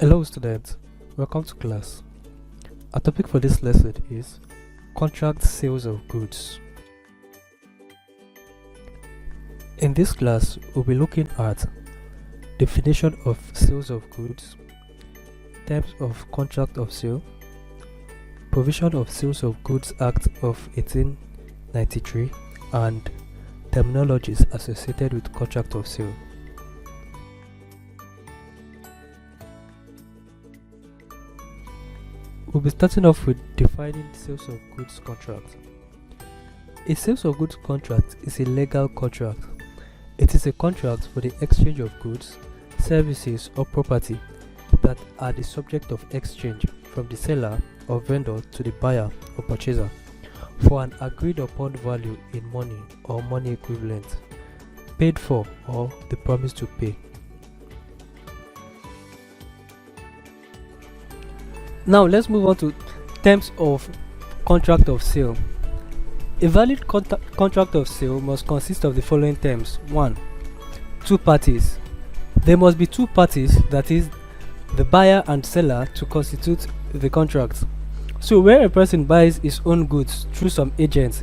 Hello students, welcome to class. Our topic for this lesson is contract sales of goods. In this class, we'll be looking at definition of sales of goods, types of contract of sale, provision of Sales of Goods Act of 1893, and terminologies associated with contract of sale. We'll be starting off with defining sales of goods contract. A sales of goods contract is a legal contract. It is a contract for the exchange of goods, services, or property that are the subject of exchange from the seller or vendor to the buyer or purchaser for an agreed upon value in money or money equivalent, paid for or the promise to pay. Now let's move on to terms of contract of sale. A valid contract of sale must consist of the following terms. 1. Two parties. There must be two parties, that is, the buyer and seller, to constitute the contract. So where a person buys his own goods through some agent,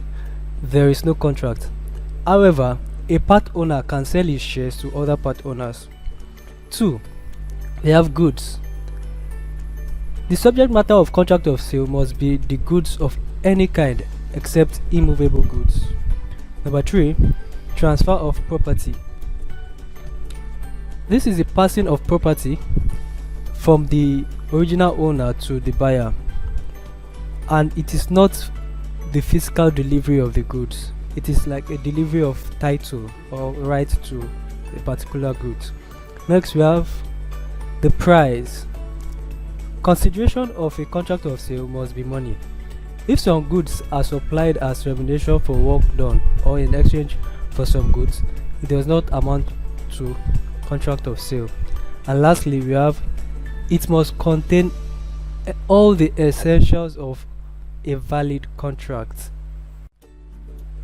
there is no contract. However, a part owner can sell his shares to other part owners. 2. We have goods. The subject matter of contract of sale must be the goods of any kind except immovable goods. Number 3. Transfer of property. This is the passing of property from the original owner to the buyer, and it is not the physical delivery of the goods. It is like a delivery of title or right to a particular good. Next, we have the price. Consideration of a contract of sale must be money. If some goods are supplied as remuneration for work done or in exchange for some goods, it does not amount to contract of sale. And lastly, we have it must contain all the essentials of a valid contract.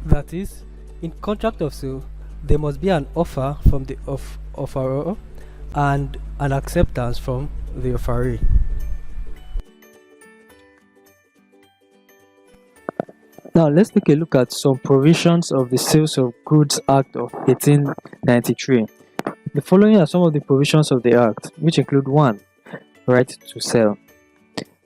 That is, in contract of sale, there must be an offer from the offeror and an acceptance from the offeree. Now let's take a look at some provisions of the Sales of Goods Act of 1893. The following are some of the provisions of the Act, which include 1. Right to sell.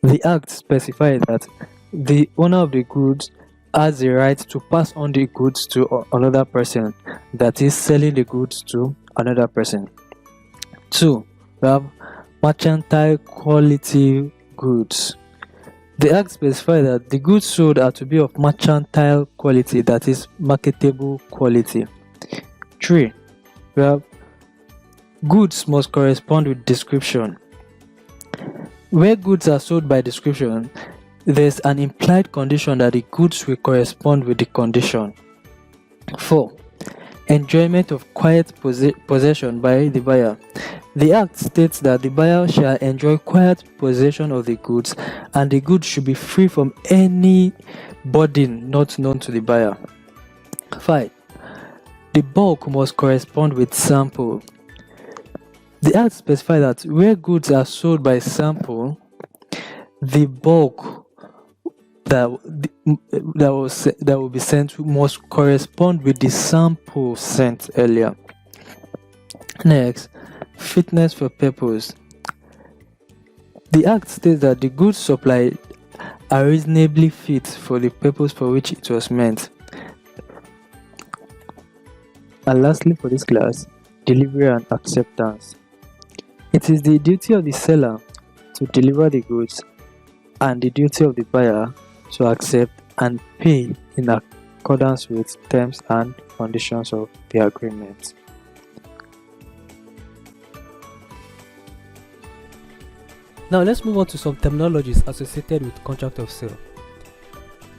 The Act specifies that the owner of the goods has the right to pass on the goods to another person, that is, selling the goods to another person. 2. We have mercantile quality goods. The Act specifies that the goods sold are to be of mercantile quality, that is, marketable quality. 3. We have goods must correspond with description. Where goods are sold by description, there is an implied condition that the goods will correspond with the condition. 4. Enjoyment of quiet possession by the buyer. The Act states that the buyer shall enjoy quiet possession of the goods, and the goods should be free from any burden not known to the buyer. 5. The bulk must correspond with sample. The Act specifies that where goods are sold by sample, the bulk that will be sent must correspond with the sample sent earlier. Next, fitness for purpose. The Act states that the goods supplied are reasonably fit for the purpose for which it was meant. And lastly, for this class, delivery and acceptance. It is the duty of the seller to deliver the goods and the duty of the buyer to accept and pay in accordance with terms and conditions of the agreement. Now let's move on to some terminologies associated with contract of sale.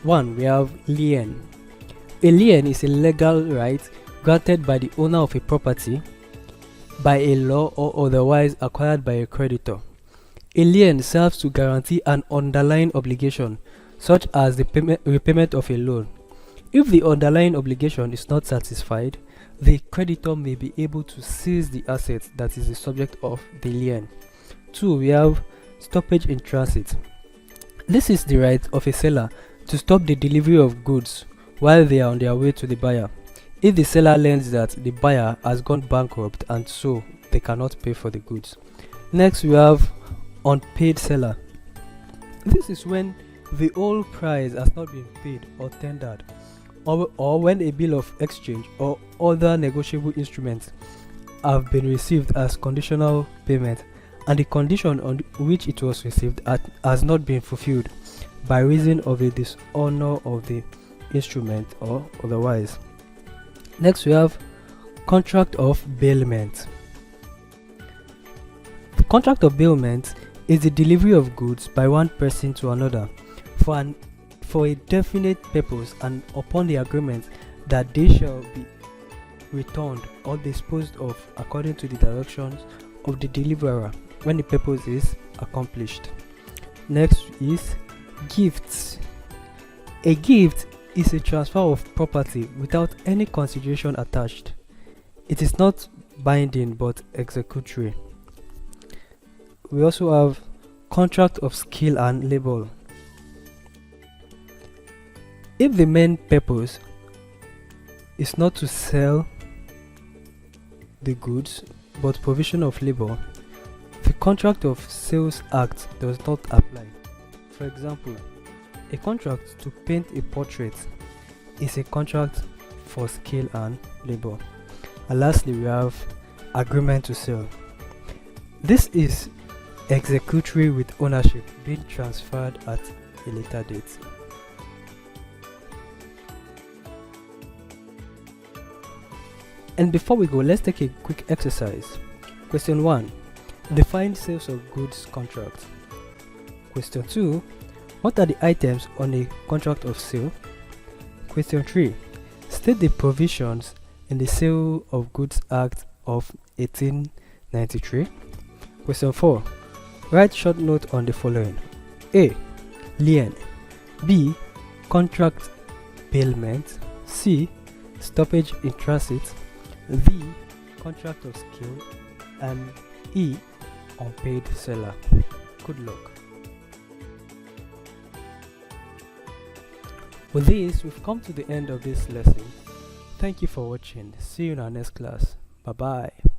1. We have lien. A lien is a legal right granted by the owner of a property by a law or otherwise acquired by a creditor. A lien serves to guarantee an underlying obligation, such as the repayment of a loan. If the underlying obligation is not satisfied, the creditor may be able to seize the asset that is the subject of the lien. 2. We have stoppage in transit. This is the right of a seller to stop the delivery of goods while they are on their way to the buyer, if the seller learns that the buyer has gone bankrupt and so they cannot pay for the goods. Next, we have unpaid seller. This is when the whole price has not been paid or tendered, or when a bill of exchange or other negotiable instruments have been received as conditional payment and the condition on which it was received has not been fulfilled by reason of the dishonor of the instrument or otherwise. Next, we have contract of bailment. The contract of bailment is the delivery of goods by one person to another for a definite purpose and upon the agreement that they shall be returned or disposed of according to the directions of the deliverer when the purpose is accomplished. Next is gifts. A gift is a transfer of property without any consideration attached. It is not binding but executory. We also have contract of skill and labor. If the main purpose is not to sell the goods but provision of labor, the Contract of Sales Act does not apply. For example, a contract to paint a portrait is a contract for skill and labor. And lastly, we have agreement to sell. This is executory with ownership being transferred at a later date. And before we go, let's take a quick exercise. Question 1. Define sales of goods contract. Question 2. What are the items on a contract of sale? Question 3. State the provisions in the Sale of Goods Act of 1893. Question 4. Write short note on the following. A. Lien. B. Contract bailment. C. Stoppage in transit. D. Contract of skill. And E. Unpaid seller. Good luck. With this, we've come to the end of this lesson. Thank you for watching. See you in our next class. Bye bye.